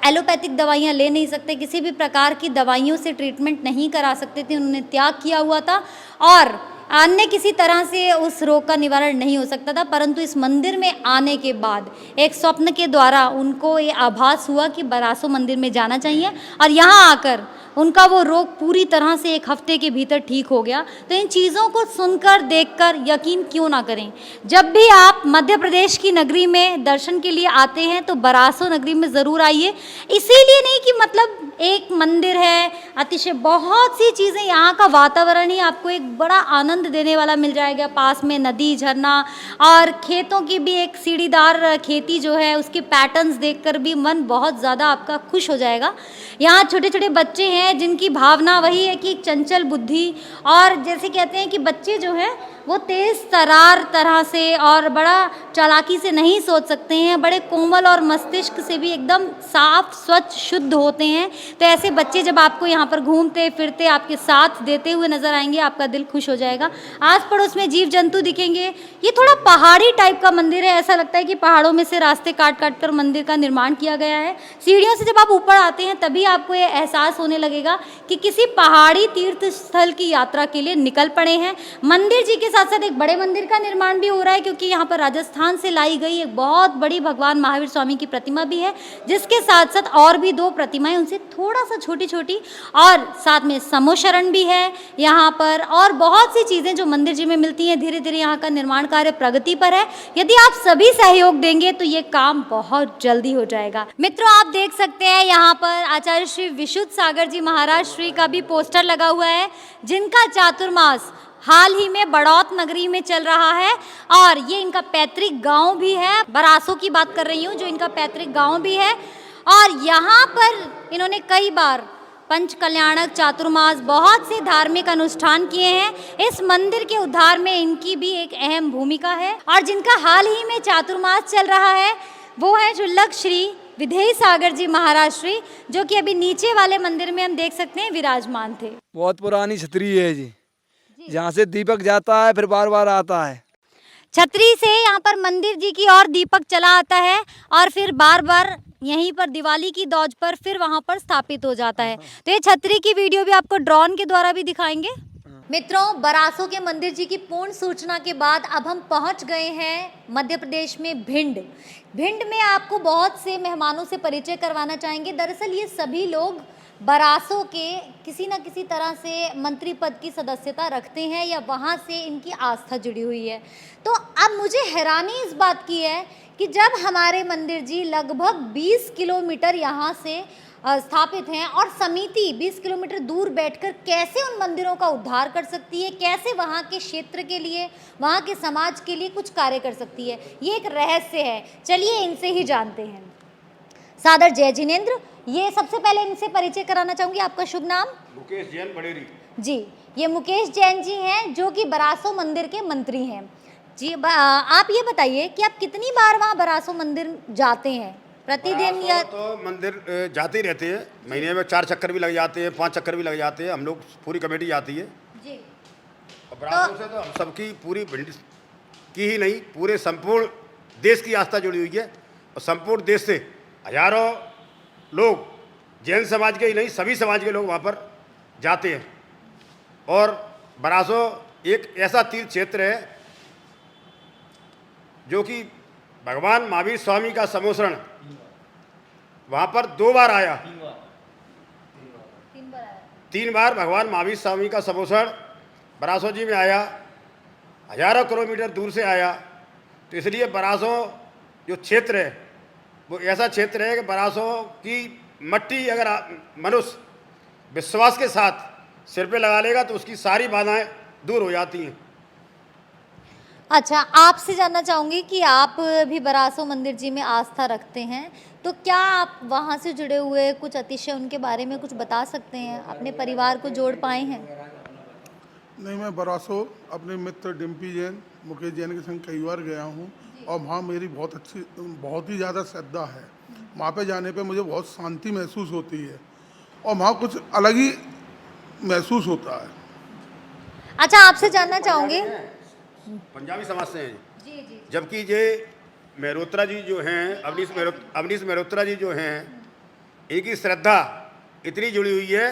एलोपैथिक दवाइयाँ ले नहीं सकते, किसी भी प्रकार की दवाइयों से ट्रीटमेंट नहीं करा सकते थे, उन्होंने त्याग किया हुआ था और अन्य किसी तरह से उस रोग का निवारण नहीं हो सकता था। परंतु इस मंदिर में आने के बाद एक स्वप्न के द्वारा उनको ये आभास हुआ कि बरासो मंदिर में जाना चाहिए और यहाँ आकर उनका वो रोग पूरी तरह से 1 हफ्ते के भीतर ठीक हो गया। तो इन चीज़ों को सुनकर देखकर यकीन क्यों ना करें। जब भी आप मध्य प्रदेश की नगरी में दर्शन के लिए आते हैं तो बरासो नगरी में ज़रूर आइए। इसीलिए नहीं कि मतलब एक मंदिर है, अतिशय बहुत सी चीज़ें, यहाँ का वातावरण ही आपको एक बड़ा आनंद देने वाला मिल जाएगा। पास में नदी, झरना और खेतों की भी एक सीढ़ीदार खेती जो है उसके पैटर्न्स देखकर भी मन बहुत ज़्यादा आपका खुश हो जाएगा। यहाँ छोटे छोटे बच्चे हैं जिनकी भावना वही है कि एक चंचल बुद्धि, और जैसे कहते हैं कि बच्चे जो है वो तेज़ तरार तरह से और बड़ा चालाकी से नहीं सोच सकते हैं, बड़े कोमल और मस्तिष्क से भी एकदम साफ, स्वच्छ, शुद्ध होते हैं। तो ऐसे बच्चे जब आपको यहाँ पर घूमते फिरते आपके साथ देते हुए नज़र आएंगे, आपका दिल खुश हो जाएगा। आस पड़ोस में जीव जंतु दिखेंगे। ये थोड़ा पहाड़ी टाइप का मंदिर है, ऐसा लगता है कि पहाड़ों में से रास्ते काट काट कर मंदिर का निर्माण किया गया है। सीढ़ियों से जब आप ऊपर आते हैं तभी आपको ये एहसास होने लगेगा कि किसी पहाड़ी तीर्थ स्थल की यात्रा के लिए निकल पड़े हैं। मंदिर जी के साथ साथ एक बड़े मंदिर का निर्माण भी हो रहा है, क्योंकि यहाँ पर राजस्थान से लाई गई एक बहुत बड़ी भगवान महावीर स्वामी की प्रतिमा भी है, जिसके साथ साथ और भी 2 प्रतिमाएं उनसे थोड़ा सा छोटी छोटी, और साथ में समोशरण भी है यहाँ पर, और बहुत सी चीज़ें जो मंदिर जी में मिलती हैं। धीरे धीरे यहाँ का निर्माण कार्य प्रगति पर है। यदि आप सभी सहयोग देंगे तो ये काम बहुत जल्दी हो जाएगा। मित्रों, आप देख सकते हैं यहाँ पर आचार्य श्री विशुद्ध सागर जी महाराज श्री का भी पोस्टर लगा हुआ है, जिनका चातुर्मास हाल ही में बड़ौत नगरी में चल रहा है और ये इनका पैतृक गांव भी है। बरासो की बात कर रही हूँ, जो इनका पैतृक गांव भी है, और यहाँ पर इन्होंने कई बार पंच कल्याणक, चातुर्मास, बहुत से धार्मिक अनुष्ठान किए हैं। इस मंदिर के उद्धार में इनकी भी एक अहम भूमिका है। और जिनका हाल ही में चातुर्मास चल रहा है वो है जुल्लक श्री विधेय सागर जी महाराज श्री, जो कि अभी नीचे वाले मंदिर में हम देख सकते हैं विराजमान थे। बहुत पुरानी छतरी है जी, जहाँ से दीपक जाता है फिर बार बार आता है। छतरी से यहाँ पर मंदिर जी की और दीपक चला आता है और फिर बार बार यहीं पर दिवाली की दौज पर फिर वहाँ पर स्थापित हो जाता है। तो ये छतरी की वीडियो भी आपको ड्रोन के द्वारा भी दिखाएंगे। मित्रों, बरासो के मंदिर जी की पूर्ण सूचना के बाद अब हम पहुँच गए हैं मध्य प्रदेश में भिंड। भिंड में आपको बहुत से मेहमानों से परिचय करवाना चाहेंगे। दरअसल ये सभी लोग बरासो के किसी न किसी तरह से मंत्री पद की सदस्यता रखते हैं या वहाँ से इनकी आस्था जुड़ी हुई है। तो अब मुझे हैरानी इस बात की है कि जब हमारे मंदिर जी लगभग 20 किलोमीटर यहाँ से स्थापित हैं और समिति 20 किलोमीटर दूर बैठकर कैसे उन मंदिरों का उद्धार कर सकती है, कैसे वहाँ के क्षेत्र के लिए, वहाँ के समाज के लिए कुछ कार्य कर सकती है, ये एक रहस्य है। चलिए इनसे ही जानते हैं। सादर जय जिनेंद्र, ये सबसे पहले इनसे परिचय कराना चाहूँगी। आपका शुभ नाम? मुकेश जैन बड़ेरी जी। ये मुकेश जैन जी हैं जो कि बरासो मंदिर के मंत्री हैं जी। आप ये बताइए कि आप कितनी बार वहाँ बरासो मंदिर जाते हैं प्रतिदिन? या तो मंदिर जाते ही रहते हैं, महीने में 4 चक्कर भी लग जाते हैं, 5 चक्कर भी लग जाते हैं। हम लोग पूरी कमेटी जाती है जी। बरासो से तो हम सबकी पूरी भिंड की ही नहीं, पूरे संपूर्ण देश की आस्था जुड़ी हुई है। और संपूर्ण देश से हजारों लोग, जैन समाज के ही नहीं सभी समाज के लोग वहाँ पर जाते हैं। और बरासो एक ऐसा तीर्थ क्षेत्र है जो कि भगवान महावीर स्वामी का समोसरण वहाँ पर 2 बार आया, 3 बार भगवान महावीर स्वामी का समोसरण बरासो जी में आया, हजारों किलोमीटर दूर से आया। तो इसलिए बरासो जो क्षेत्र है वो ऐसा क्षेत्र है कि बरासो की मट्टी अगर मनुष्य विश्वास के साथ सिर पे लगा लेगा तो उसकी सारी बाधाएं दूर हो जाती हैं। अच्छा, आपसे जानना चाहूँगी कि आप भी बरासो मंदिर जी में आस्था रखते हैं, तो क्या आप वहाँ से जुड़े हुए कुछ अतिशय उनके बारे में कुछ बता सकते हैं? अपने परिवार को जोड़ पाए हैं? नहीं, मैं बरासो अपने मित्र डिम्पी जैन, मुकेश जैन के संग कई बार गया हूँ और वहाँ मेरी बहुत ही ज़्यादा श्रद्धा है। वहाँ पे जाने पे मुझे बहुत शांति महसूस होती है और वहाँ कुछ अलग ही महसूस होता है। अच्छा, आपसे जानना चाहूँगी, पंजाबी समाज से हैं, जबकि ये मेहरोत्रा जी जो हैं, अवनीश मेहरोत्रा जी जो हैं, इनकी श्रद्धा इतनी जुड़ी हुई है,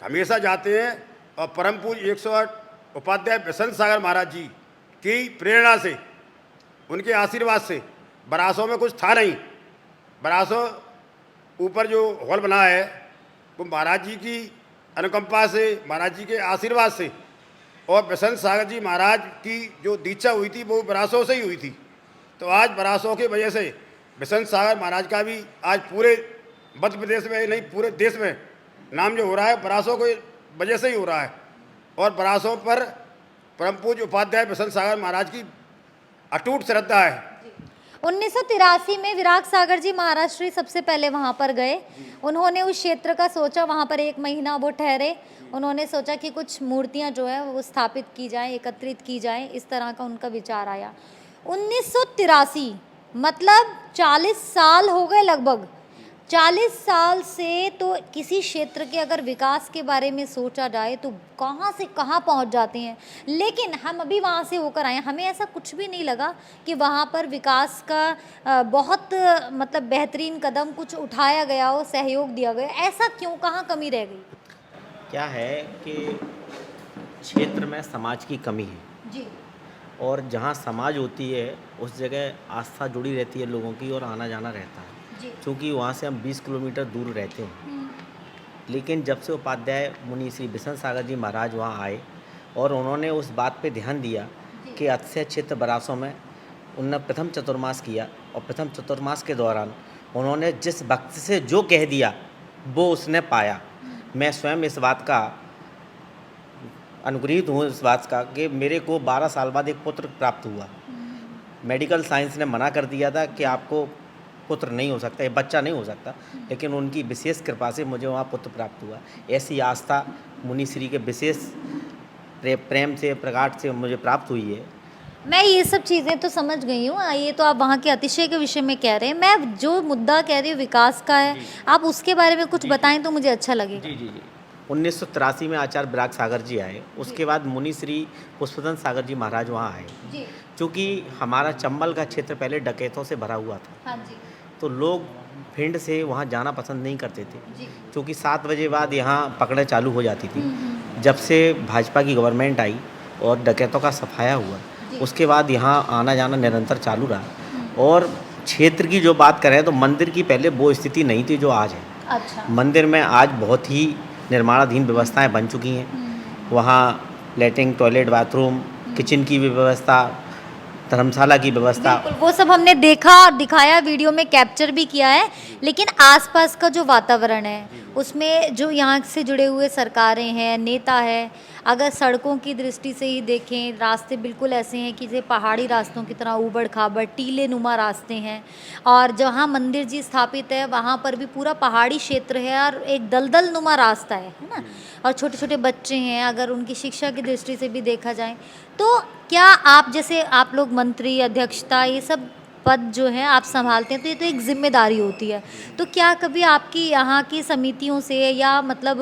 हमेशा जाते हैं। और परम पूज्य 108 उपाध्याय बसंत सागर महाराज जी की प्रेरणा से, उनके आशीर्वाद से बरासो में कुछ था नहीं। बरासो ऊपर जो हॉल बना है वो महाराज जी की अनुकंपा से, महाराज जी के आशीर्वाद से, और बसंत सागर जी महाराज की जो दीक्षा हुई थी वो बरासो से ही हुई थी। तो आज बरासो की वजह से बसंत सागर महाराज का भी आज पूरे मध्य प्रदेश में नहीं पूरे देश में नाम जो हो रहा है बरासो की वजह से ही हो रहा है। और बरासो पर परम पूज्य उपाध्याय बसंत सागर महाराज की अटूट श्रद्धा है। 1983 में विराग सागर जी महाराष्ट्री सबसे पहले वहाँ पर गए। उन्होंने उस क्षेत्र का सोचा, वहाँ पर 1 महीना वो ठहरे। उन्होंने सोचा कि कुछ मूर्तियाँ जो है वो स्थापित की जाएं, एकत्रित की जाएं, इस तरह का उनका विचार आया। 1983 मतलब 40 साल हो गए लगभग। 40 साल से तो किसी क्षेत्र के अगर विकास के बारे में सोचा जाए तो कहाँ से कहाँ पहुँच जाते हैं। लेकिन हम अभी वहाँ से होकर आए, हमें ऐसा कुछ भी नहीं लगा कि वहाँ पर विकास का बहुत मतलब बेहतरीन कदम कुछ उठाया गया हो, सहयोग दिया गया। ऐसा क्यों, कहाँ कमी रह गई? क्या है कि क्षेत्र में समाज की कमी है जी। और जहाँ समाज होती है उस जगह आस्था जुड़ी रहती है लोगों की और आना जाना रहता है। क्योंकि वहाँ से हम 20 किलोमीटर दूर रहते हैं। लेकिन जब से उपाध्याय मुनि श्री बसंत सागर जी महाराज वहाँ आए और उन्होंने उस बात पे ध्यान दिया कि अक्षय क्षेत्र बरासों में उन्होंने प्रथम चतुर्मास किया और प्रथम चतुर्मास के दौरान उन्होंने जिस भक्त से जो कह दिया वो उसने पाया। मैं स्वयं इस बात का अनुग्रहित हूँ, इस बात का कि मेरे को 12 साल बाद एक पुत्र प्राप्त हुआ। मेडिकल साइंस ने मना कर दिया था कि आपको पुत्र नहीं हो सकता, ये बच्चा नहीं हो सकता, लेकिन उनकी विशेष कृपा से मुझे वहाँ पुत्र प्राप्त हुआ। ऐसी आस्था मुनि श्री के विशेष प्रेम से, प्रगाढ़ से मुझे प्राप्त हुई है। मैं ये सब चीज़ें तो समझ गई हूँ, ये तो आप वहाँ के अतिशय के विषय में कह रहे हैं। मैं जो मुद्दा कह रही हूँ विकास का है, आप उसके बारे में कुछ बताएं तो मुझे अच्छा लगेगा। जी जी जी 1983 में आचार्य विराग सागर जी आए, उसके बाद मुनि श्री पुष्पदंत सागर जी महाराज वहाँ आए। क्योंकि हमारा चंबल का क्षेत्र पहले डकैतों से भरा हुआ था। हाँ जी। तो लोग भिंड से वहाँ जाना पसंद नहीं करते थे, क्योंकि 7 बजे बाद यहाँ पकड़ें चालू हो जाती थी। जब से भाजपा की गवर्नमेंट आई और डकैतों का सफाया हुआ, उसके बाद यहाँ आना जाना निरंतर चालू रहा। और क्षेत्र की जो बात करें तो मंदिर की पहले वो स्थिति नहीं थी जो आज है। अच्छा। मंदिर में आज बहुत ही निर्माणाधीन व्यवस्थाएं बन चुकी हैं। वहाँ लैट्रिन, टॉयलेट, बाथरूम, किचन की भी व्यवस्था, धर्मशाला की व्यवस्था, वो सब हमने देखा और दिखाया, वीडियो में कैप्चर भी किया है। लेकिन आसपास का जो वातावरण है उसमें जो यहाँ से जुड़े हुए सरकारें हैं, नेता है, अगर सड़कों की दृष्टि से ही देखें, रास्ते बिल्कुल ऐसे हैं कि जैसे पहाड़ी रास्तों की तरह ऊबड़ खाबड़ टीले नुमा रास्ते हैं। और जहाँ मंदिर जी स्थापित है वहाँ पर भी पूरा पहाड़ी क्षेत्र है और एक दलदल नुमा रास्ता है ना। और छोटे छोटे बच्चे हैं, अगर उनकी शिक्षा की दृष्टि से भी देखा जाए तो क्या आप जैसे आप लोग मंत्री, अध्यक्षता, ये सब पद जो है आप संभालते हैं तो ये तो एक जिम्मेदारी होती है। तो क्या कभी आपकी यहाँ की समितियों से या मतलब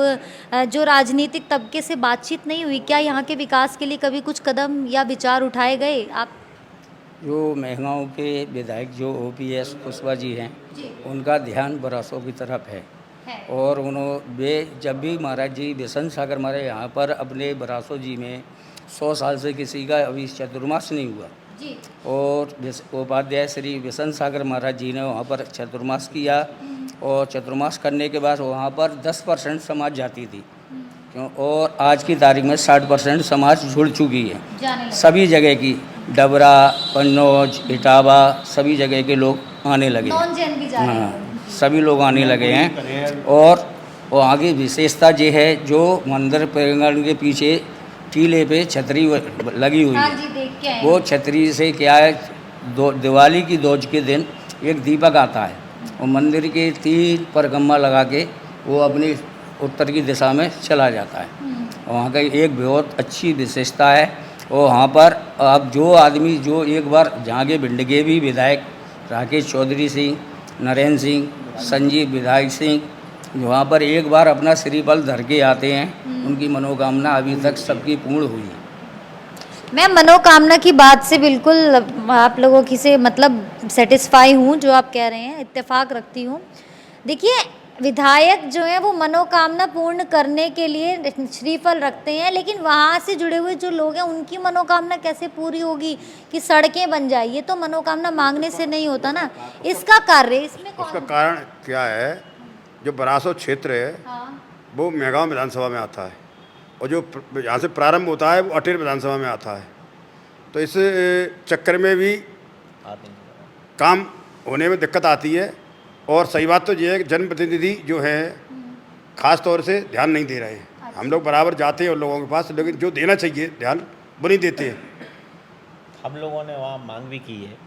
जो राजनीतिक तबके से बातचीत नहीं हुई? क्या यहाँ के विकास के लिए कभी कुछ कदम या विचार उठाए गए? आप जो महगांव के विधायक जो OPS कुशवाहा जी हैं, उनका ध्यान बरासों की तरफ है। और वे जब भी महाराज जी बिशन सागर महाराज यहाँ पर अपने बरासो जी में 100 साल से किसी का अभी चतुर्मास नहीं हुआ जी। और उपाध्याय श्री बिशन सागर महाराज जी ने वहाँ पर चतुर्मास किया और चतुर्मास करने के बाद वहाँ पर 10% समाज जाती थी क्यों, और आज की तारीख में 60% समाज जुड़ चुकी है। सभी जगह की डबरा, कन्नौज, इटावा सभी जगह के लोग आने लगे। नॉन जैन भी जा रहे हैं। हाँ, सभी लोग आने लगे हैं। और वहाँ की विशेषता ये है जो मंदिर प्रांगण के पीछे टीले पे छतरी लगी हुई हाँ है। जी, देख के आए। वो छतरी से क्या है, दिवाली की दोज के दिन एक दीपक आता है और मंदिर के 3 परिक्रमा लगा के वो अपनी उत्तर की दिशा में चला जाता है। वहाँ का एक बहुत अच्छी विशेषता है। और वहाँ पर अब जो आदमी जो एक बार जहाँ के भिंड के भी विधायक राकेश चौधरी सिंह, नरेंद्र सिंह, संजीव विधायक सिंह वहाँ पर एक बार अपना श्रीफल धर के आते हैं, उनकी मनोकामना अभी तक सबकी पूर्ण हुई है। मैं मनोकामना की बात से बिल्कुल आप लोगों की से मतलब सेटिस्फाई हूँ, जो आप कह रहे हैं इत्तेफाक रखती हूँ। देखिए विधायक जो है वो मनोकामना पूर्ण करने के लिए श्रीफल रखते हैं, लेकिन वहाँ से जुड़े हुए जो लोग हैं उनकी मनोकामना कैसे पूरी होगी कि सड़कें बन जाए? ये तो मनोकामना मांगने से नहीं होता ना। इसका कार्य इसमें उसका कारण क्या है, जो बरासो क्षेत्र है वो मेहगांव विधानसभा में आता है और जो यहाँ से प्रारंभ होता है वो अटेर विधानसभा में आता है। तो इस चक्कर में भी काम होने में दिक्कत आती है। और सही बात तो ये है कि जनप्रतिनिधि जो है ख़ास तौर से ध्यान नहीं दे रहे हैं। हम लोग बराबर जाते हैं उन लोगों के पास, लेकिन जो देना चाहिए ध्यान वो नहीं देते हैं। हम लोगों ने वहाँ मांग भी की है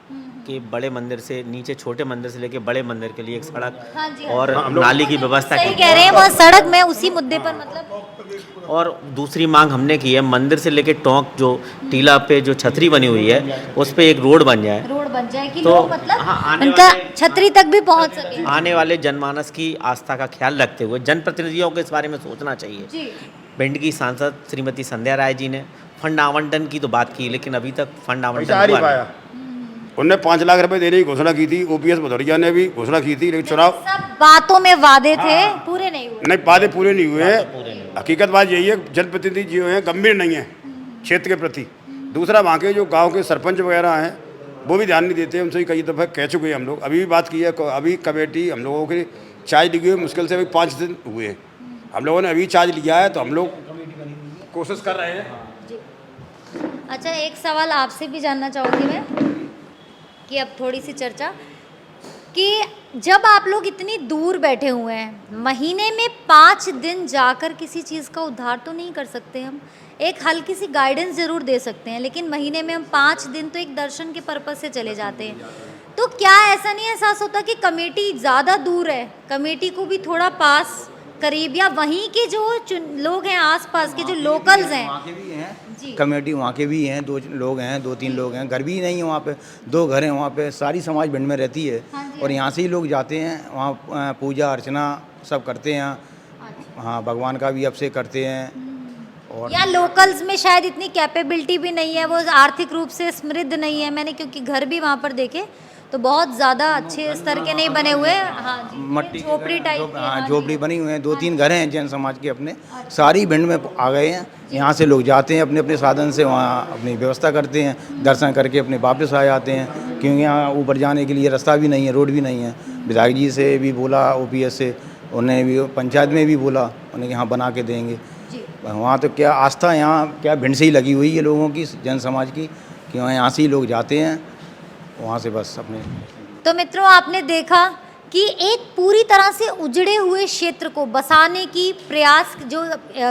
कि बड़े मंदिर से नीचे छोटे मंदिर से लेके बड़े मंदिर के लिए एक सड़क और नाली की व्यवस्था सही कह रहे हैं। वो सड़क में उसी मुद्दे पर मतलब और दूसरी मांग हमने की है मंदिर से लेके टोंक जो टीला पे जो छतरी बनी हुई है उस पे एक रोड बन जाए। रोड बन जाए कि तो लोग मतलब उनका छतरी तक भी पहुंच सके। आने वाले जनमानस की आस्था का ख्याल रखते हुए जनप्रतिनिधियों को इस बारे में सोचना चाहिए। जी। भिंड की सांसद श्रीमती संध्या राय जी ने फंड आवंटन की तो बात की, लेकिन अभी तक फंड आवंटन नहीं पाया। उनने 5 लाख रुपए देने की घोषणा की थी, OPS भदौरिया ने भी घोषणा की थी, लेकिन चुनाव सब बातों में वादे थे, पूरे नहीं हुए। नहीं, वादे पूरे नहीं हुए। हकीकत बात यही है, जनप्रतिनिधि जो हैं गंभीर नहीं है क्षेत्र के प्रति। दूसरा वहाँ के जो गांव के सरपंच वगैरह हैं वो भी ध्यान नहीं देते। उनसे कई दफ़ा कह चुके हैं हम लोग, अभी भी बात की है। अभी कमेटी हम लोगों की चार्ज ली हुई मुश्किल से अभी 5 दिन हुए हैं। हम लोगों ने अभी चार्ज लिया है, तो हम लोग कोशिश कर रहे हैं। अच्छा, एक सवाल आपसे भी जानना चाहूँगी मैं कि अब थोड़ी सी चर्चा कि जब आप लोग इतनी दूर बैठे हुए हैं, महीने में 5 दिन जाकर किसी चीज़ का उद्धार तो नहीं कर सकते हम। एक हल्की सी गाइडेंस ज़रूर दे सकते हैं, लेकिन महीने में हम 5 दिन तो एक दर्शन के पर्पज़ से चले जाते हैं। तो क्या ऐसा नहीं एहसास होता कि कमेटी ज़्यादा दूर है, कमेटी को भी थोड़ा पास करीब या वहीं के जो लोग हैं आसपास के जो लोकल्स हैं कमेटी वहाँ के भी हैं, 2 लोग हैं, 2-3 लोग हैं। घर भी नहीं है वहाँ पे, 2 घर हैं वहाँ पे। सारी समाज भिंड में रहती है और यहाँ से ही लोग जाते हैं वहाँ पूजा अर्चना सब करते हैं। हाँ, भगवान का भी अभिषेक करते हैं। और या लोकल्स में शायद इतनी कैपेबिलिटी भी नहीं है, वो आर्थिक रूप से समृद्ध नहीं है। मैंने क्योंकि घर भी वहाँ पर देखे तो बहुत ज़्यादा अच्छे स्तर के नहीं बने हुए। हाँ जी, मट्टी झोपड़ी टाइप के। हाँ, झोपड़ी बनी हुई हैं। 2-3 घर हैं जैन समाज के अपने, सारी भिंड में आ गए हैं। यहाँ से लोग जाते हैं अपने अपने साधन से, वहाँ अपनी व्यवस्था करते हैं, दर्शन करके अपने वापस आ जाते हैं। क्योंकि यहाँ ऊपर जाने के लिए रास्ता भी नहीं है, रोड भी नहीं है। विधायक जी से भी बोला, OPS से, उन्हें भी पंचायत में भी बोला, उन्हें यहाँ बना के देंगे। वहाँ तो क्या आस्था यहाँ क्या भिंड से ही लगी हुई है लोगों की, जन समाज की, कि वहाँ यहाँ से ही लोग जाते हैं वहाँ से बस अपने। तो मित्रों, आपने देखा कि एक पूरी तरह से उजड़े हुए क्षेत्र को बसाने की प्रयास जो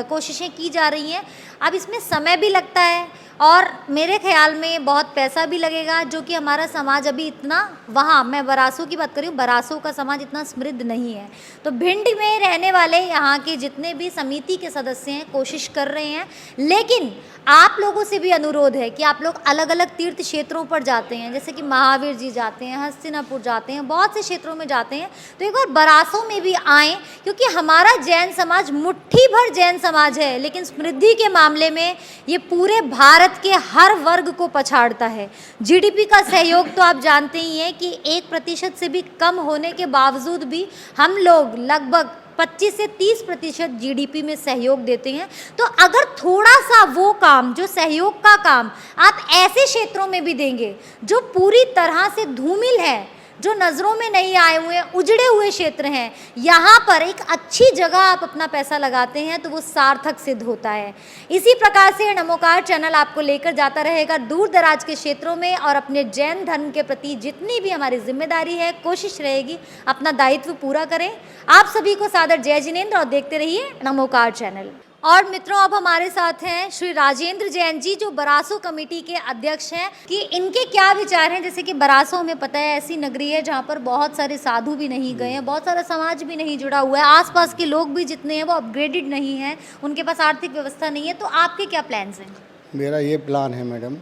कोशिशें की जा रही हैं, अब इसमें समय भी लगता है और मेरे ख्याल में बहुत पैसा भी लगेगा, जो कि हमारा समाज अभी इतना, वहाँ मैं बरासों की बात कर रही हूँ, बरासों का समाज इतना समृद्ध नहीं है। तो भिंड में रहने वाले यहाँ के जितने भी समिति के सदस्य हैं कोशिश कर रहे हैं, लेकिन आप लोगों से भी अनुरोध है कि आप लोग अलग अलग तीर्थ क्षेत्रों पर जाते हैं, जैसे कि महावीर जी जाते हैं, हस्तिनापुर जाते हैं, बहुत से क्षेत्रों में जाते हैं, तो एक बार बरासों में भी आएँ, क्योंकि हमारा जैन समाज मुट्ठी भर जैन समाज है, लेकिन समृद्धि के मामले मामले में ये पूरे भारत के हर वर्ग को पछाड़ता है। जीडीपी का सहयोग तो आप जानते ही हैं कि 1% से भी कम होने के बावजूद भी हम लोग लगभग 25 से 30% जीडीपी में सहयोग देते हैं। तो अगर थोड़ा सा वो काम, जो सहयोग का काम आप ऐसे क्षेत्रों में भी देंगे जो पूरी तरह से धूमिल है, जो नज़रों में नहीं आए हुए, उजड़े हुए क्षेत्र हैं, यहाँ पर एक अच्छी जगह आप अपना पैसा लगाते हैं तो वो सार्थक सिद्ध होता है। इसी प्रकार से नमोकार चैनल आपको लेकर जाता रहेगा दूर दराज के क्षेत्रों में, और अपने जैन धर्म के प्रति जितनी भी हमारी जिम्मेदारी है, कोशिश रहेगी अपना दायित्व पूरा करें। आप सभी को सादर जय जिनेंद्र और देखते रहिए नमोकार चैनल। और मित्रों, अब हमारे साथ हैं श्री राजेंद्र जैन जी, जो बरासो कमेटी के अध्यक्ष हैं, कि इनके क्या विचार हैं। जैसे कि बरासो हमें पता है ऐसी नगरी है जहाँ पर बहुत सारे साधु भी नहीं गए हैं, बहुत सारा समाज भी नहीं जुड़ा हुआ है, आसपास के लोग भी जितने हैं वो अपग्रेडेड नहीं हैं, उनके पास आर्थिक व्यवस्था नहीं है। तो आपके क्या प्लान्स हैं? मेरा ये प्लान है मैडम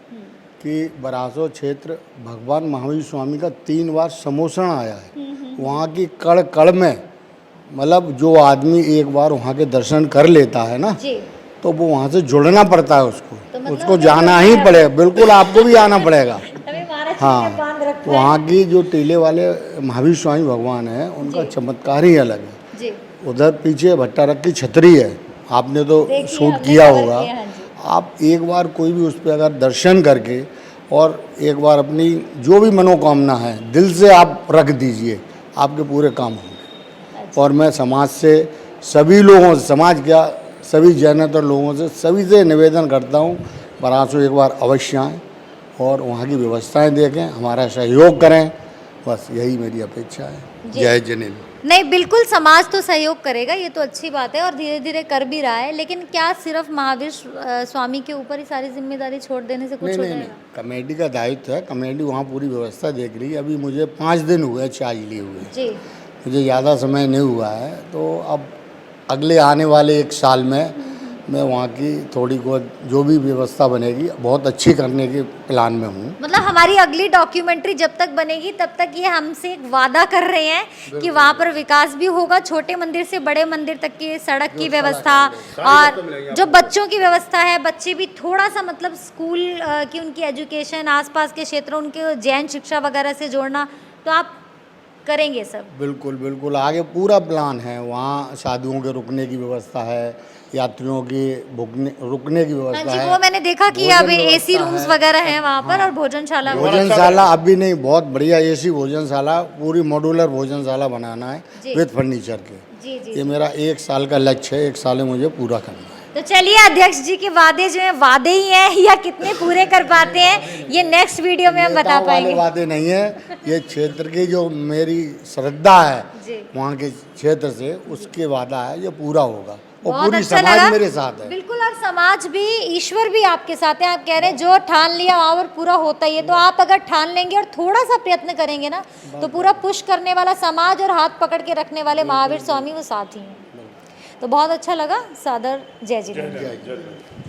कि बरासो क्षेत्र भगवान महावीर स्वामी का 3 बार समोसण आया है। वहाँ की कड़ कड़ में मतलब जो आदमी एक बार वहाँ के दर्शन कर लेता है ना, तो वो वहाँ से जुड़ना पड़ता है उसको, तो मतलब उसको जाना ही पड़ेगा। बिल्कुल, आपको भी आना पड़ेगा। हाँ, वहाँ की जो टीले वाले महावीर स्वामी भगवान है, उनका चमत्कार ही अलग है। उधर पीछे भट्टारक की छतरी है, आपने तो शूट किया होगा। आप एक बार कोई भी उस पर अगर दर्शन करके और एक बार अपनी जो भी मनोकामना है दिल से आप रख दीजिए, आपके पूरे काम होंगे। और मैं समाज से सभी लोगों से, समाज क्या सभी जैनेतर लोगों से, सभी से निवेदन करता हूँ, बरासो एक बार अवश्य आएँ और वहाँ की व्यवस्थाएं देखें, हमारा सहयोग करें, बस यही मेरी अपेक्षा है। जय जिनेंद्र। नहीं, बिल्कुल समाज तो सहयोग करेगा, ये तो अच्छी बात है और धीरे धीरे कर भी रहा है, लेकिन क्या सिर्फ महावीर स्वामी के ऊपर ही सारी जिम्मेदारी छोड़ देने से कुछ हो जाएगा? कमेटी का दायित्व है, कमेटी वहाँ पूरी व्यवस्था देख रही है। अभी मुझे 5 दिन हुए चार्ज लिए हुए जी, मुझे ज़्यादा समय नहीं हुआ है। तो अब अगले आने वाले 1 साल में मैं वहाँ की थोड़ी बहुत जो भी व्यवस्था बनेगी बहुत अच्छी करने के प्लान में हूँ। मतलब हमारी अगली डॉक्यूमेंट्री जब तक बनेगी तब तक ये हमसे एक वादा कर रहे हैं कि वहाँ पर विकास भी होगा, छोटे मंदिर से बड़े मंदिर तक की सड़क की व्यवस्था, और जो बच्चों की व्यवस्था है, बच्चे भी थोड़ा सा मतलब स्कूल की उनकी एजुकेशन, आसपास के क्षेत्रों उनके जैन शिक्षा वगैरह से जोड़ना, तो आप करेंगे सब? बिल्कुल बिल्कुल, आगे पूरा प्लान है। वहाँ साधुओं के रुकने की व्यवस्था है, यात्रियों की रुकने की व्यवस्था है। वो मैंने देखा कि अभी एसी रूम्स वगैरह हैं वहाँ पर, और भोजनशाला अभी नहीं, बहुत बढ़िया एसी भोजनशाला, पूरी मॉड्यूलर भोजनशाला बनाना है विद फर्नीचर के। ये मेरा 1 साल का लक्ष्य है, 1 साल में मुझे पूरा करना है। तो चलिए, अध्यक्ष जी के वादे जो हैं वादे ही हैं, या कितने पूरे कर पाते हैं ये नेक्स्ट वीडियो में हम बता पाएंगे। वादे नहीं है, ये क्षेत्र की जो मेरी श्रद्धा है वहाँ के क्षेत्र से, उसके वादा है, ये पूरा होगा और पूरी समाज मेरे साथ है। बिल्कुल, और समाज भी, ईश्वर भी आपके साथ है। आप कह रहे हैं जो ठान लिया वहाँ पर पूरा होता ही है, तो आप अगर ठान लेंगे और थोड़ा सा प्रयत्न करेंगे ना, तो पूरा पुश करने वाला समाज और हाथ पकड़ के रखने वाले महावीर स्वामी वो साथ ही हैं। तो बहुत अच्छा लगा। सादर जय जिनेंद्र।